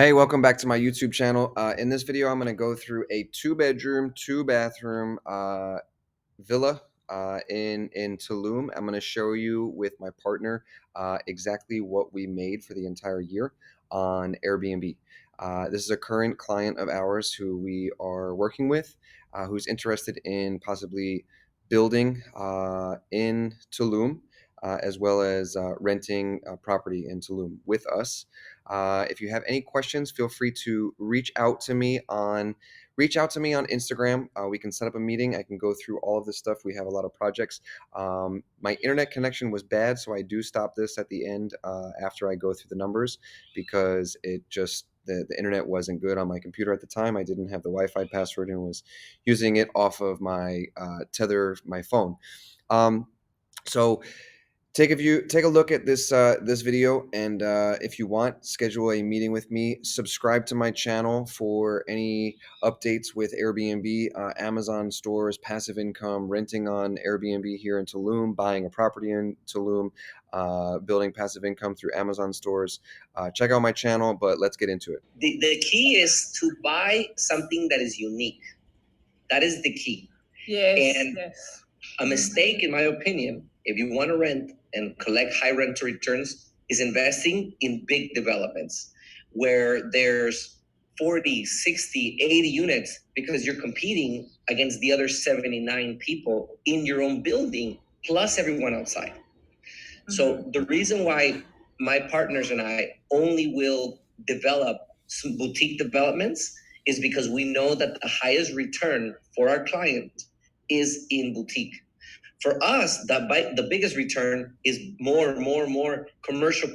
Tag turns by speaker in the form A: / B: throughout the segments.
A: Hey, welcome back to my YouTube channel. In this video, I'm going to go through a 2-bedroom, 2-bathroom villa in Tulum. I'm going to show you with my partner exactly what we made for the entire year on Airbnb. This is a current client of ours who we are working with, who's interested in possibly building in Tulum, as well as renting property in Tulum with us. If you have any questions, feel free to reach out to me on Instagram. We can set up a meeting. I can go through all of this stuff. We have a lot of projects. My internet connection was bad, so I do stop this at the end after I go through the numbers, because it just the internet wasn't good on my computer at the time. I didn't have the Wi-Fi password and was using it off of my Tether, my phone. So take a look at this video, and if you want, schedule a meeting with me. Subscribe to my channel for any updates with Airbnb, Amazon stores, passive income, renting on Airbnb here in Tulum, buying a property in Tulum, building passive income through Amazon stores. Check out my channel, but let's get into it.
B: The key is to buy something that is unique. That is the key.
C: Yes.
B: And a mistake, in my opinion, if you want to rent and collect high rental returns, is investing in big developments where there's 40, 60, 80 units, because you're competing against the other 79 people in your own building, plus everyone outside. Mm-hmm. So the reason why my partners and I only will develop some boutique developments is because we know that the highest return for our client is in boutique. For us, the biggest return is more commercial,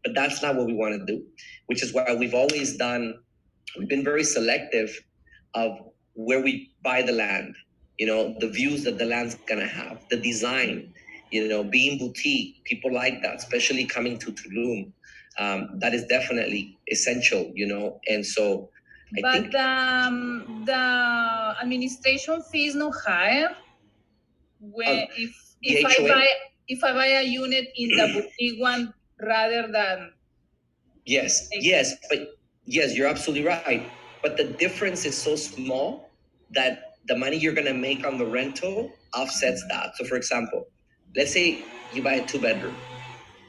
B: but that's not what we want to do, which is why we've been very selective of where we buy the land, the views that the land's gonna have, the design, being boutique. People like that, especially coming to Tulum. That is definitely essential, and so
C: I think the administration fee is not higher when if I buy a unit in the boutique one rather than
B: yes, you're absolutely right. But the difference is so small that the money you're gonna make on the rental offsets that. So for example, let's say you buy a 2-bedroom.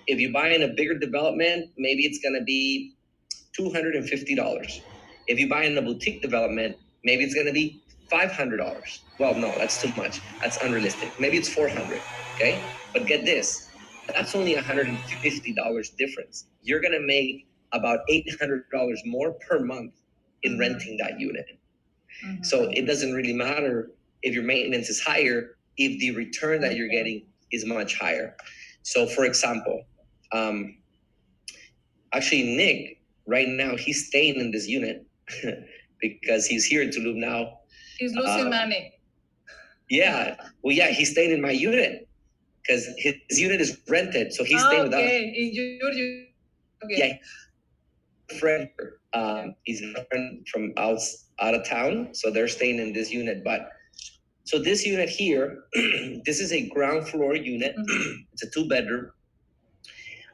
B: If you buy in a bigger development, maybe it's gonna be $250. If you buy in a boutique development, maybe it's gonna be $500. Well, no, that's too much. That's unrealistic. Maybe it's $400. Okay, but get this, that's only $150 difference. You're gonna make about $800 more per month in renting that unit. Mm-hmm. So it doesn't really matter if your maintenance is higher if the return that you're getting is much higher. So for example, actually Nick, right now, he's staying in this unit because he's here in Tulum now.
C: He's losing money.
B: Yeah, well, yeah, he's staying in my unit because his unit is rented, so he's staying with us.
C: Okay, in your unit. Okay.
B: Yeah, friend, he's a friend from out of town, so they're staying in this unit. But so this unit here, this is a ground floor unit. Mm-hmm. It's a 2-bedroom.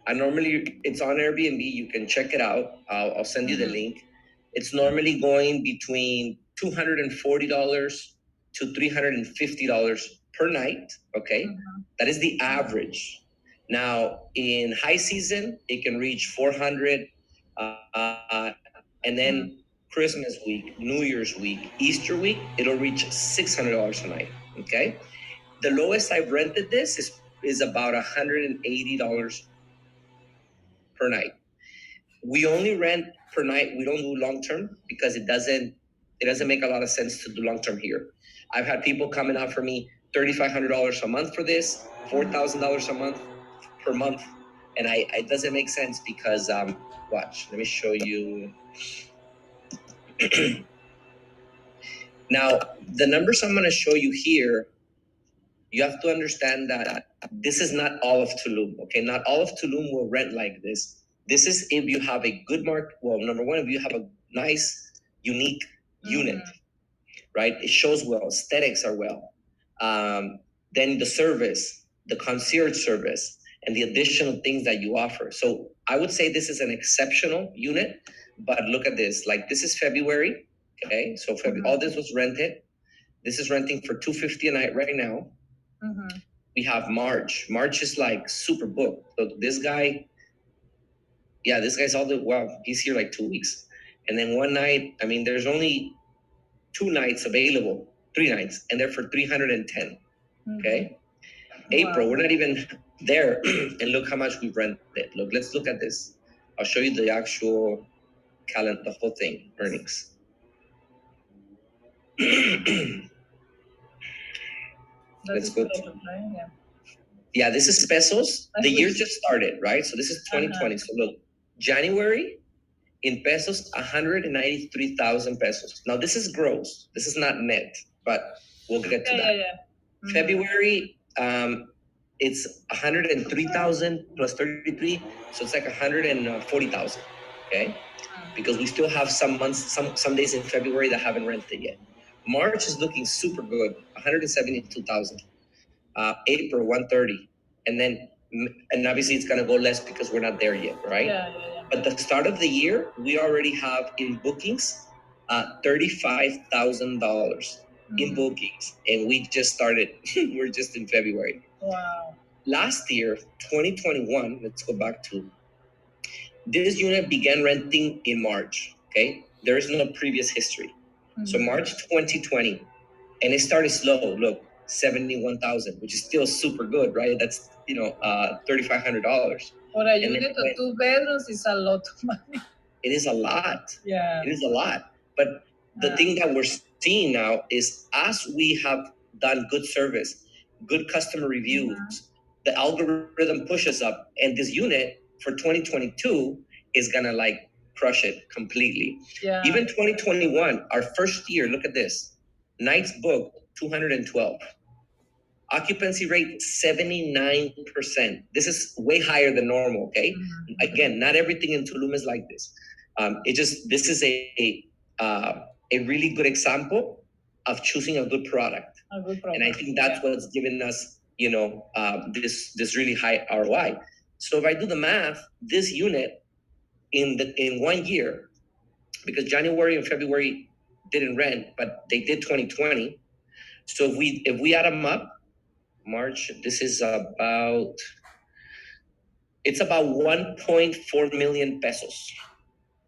B: It's on Airbnb. You can check it out. I'll send you the link. It's normally going between $240 to $350 per night. Okay, That is the average. Now, in high season, it can reach 400, and then Christmas week, New Year's week, Easter week, it'll reach $600 a night. Okay, the lowest I've rented this is about $180 per night. We only rent per night. We don't do long term because it doesn't make a lot of sense to do long term here. I've had people come and offer me $3,500 a month for this, $4,000 a month per month, and it doesn't make sense because watch. Let me show you. Now, the numbers I'm going to show you here, you have to understand that this is not all of Tulum. Okay, not all of Tulum will rent like this. This is if you have a good market. Well, number one, if you have a nice, unique unit, right? It shows well, aesthetics are well. Then the service, the concierge service, and the additional things that you offer. So I would say this is an exceptional unit, but look at this. Like this is February. Okay, so all this was rented. This is renting for $250 a night right now. We have March. March is like super booked. So this guy, yeah, this guy's he's here like 2 weeks. And then one night, I mean, there's only 2 nights available, 3 nights, and they're for 310. Okay. April, we're not even there. And look how much we rented. Look, let's look at this. I'll show you the actual calendar, the whole thing, earnings. Let's go. Yeah, this is pesos. The year just started, right? So this is 2020. So look, January in pesos, 193,000 pesos. Now this is gross. This is not net, but we'll get to that. February, it's 103,000 plus 33, so it's like 140,000. Okay, because we still have some months, some days in February that haven't rented yet. March is looking super good, 172,000. April 130, and obviously it's gonna go less because we're not there yet, right? But the start of the year, we already have in bookings $35,000 in bookings, and we just started. We're just in February. Wow. Last year, 2021. Let's go back to this unit began renting in March. Okay, there is no previous history. So March 2020, and it started slow. Look, 71,000, which is still super good, right? That's $3,500.
C: For a unit of 2 bedrooms is a lot of money.
B: It is a lot.
C: Yeah.
B: It is a lot. But the thing that we're seeing now is as we have done good service, good customer reviews, the algorithm pushes up, and this unit for 2022 is gonna like crush it completely. Yeah. Even 2021, our first year, look at this. Nights booked 212. Occupancy rate 79%. This is way higher than normal. Okay, again, not everything in Tulum is like this. This is a really good example of choosing a good product. And I think that's what's given us this really high ROI. So if I do the math, this unit in 1 year, because January and February didn't rent, but they did 2020. So if we add them up, March, this is about 1.4 million pesos.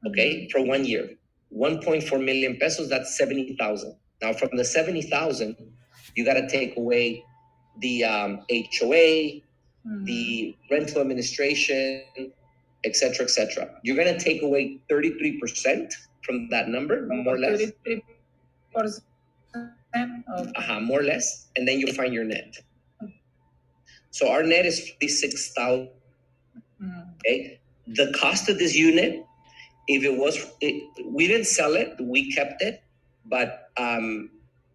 B: Okay, for 1 year. 1.4 million pesos, that's 70,000. Now from the 70,000, you got to take away the HOA, the rental administration, etc., etc. You're going to take away 33% from that number, more or less. 33%. More or less, and then you find your net. So our net is 56,000. Okay. The cost of this unit, we didn't sell it, we kept it, but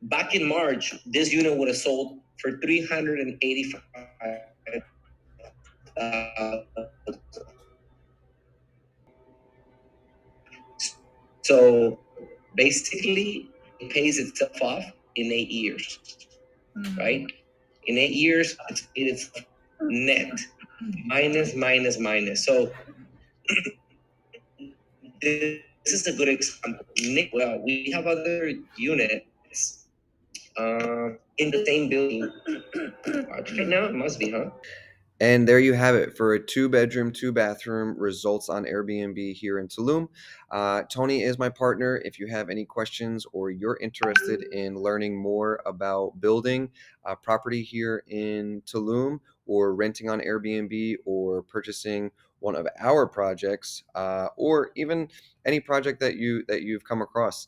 B: back in March, this unit would have sold for 385,000. So basically, it pays itself off in 8 years, right? In 8 years, it's net, minus. So this is a good example. Well, we have other units in the same building. Right now, it must be, huh?
A: And there you have it for a 2-bedroom, 2-bathroom results on Airbnb here in Tulum. Tony is my partner. If you have any questions or you're interested in learning more about building a property here in Tulum or renting on Airbnb or purchasing one of our projects or even any project that you've come across,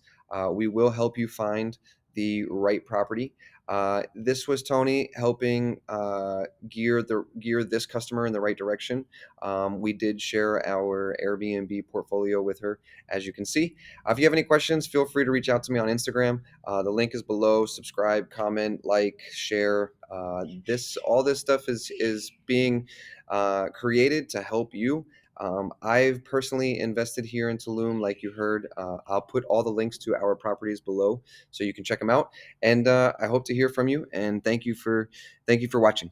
A: we will help you find the right property. This was Tony helping gear this customer in the right direction. We did share our Airbnb portfolio with her, as you can see. If you have any questions, feel free to reach out to me on Instagram. The link is below. Subscribe, comment, like, share. All this stuff is being created to help you. I've personally invested here in Tulum, like you heard. I'll put all the links to our properties below so you can check them out. And I hope to hear from you. And thank you for watching.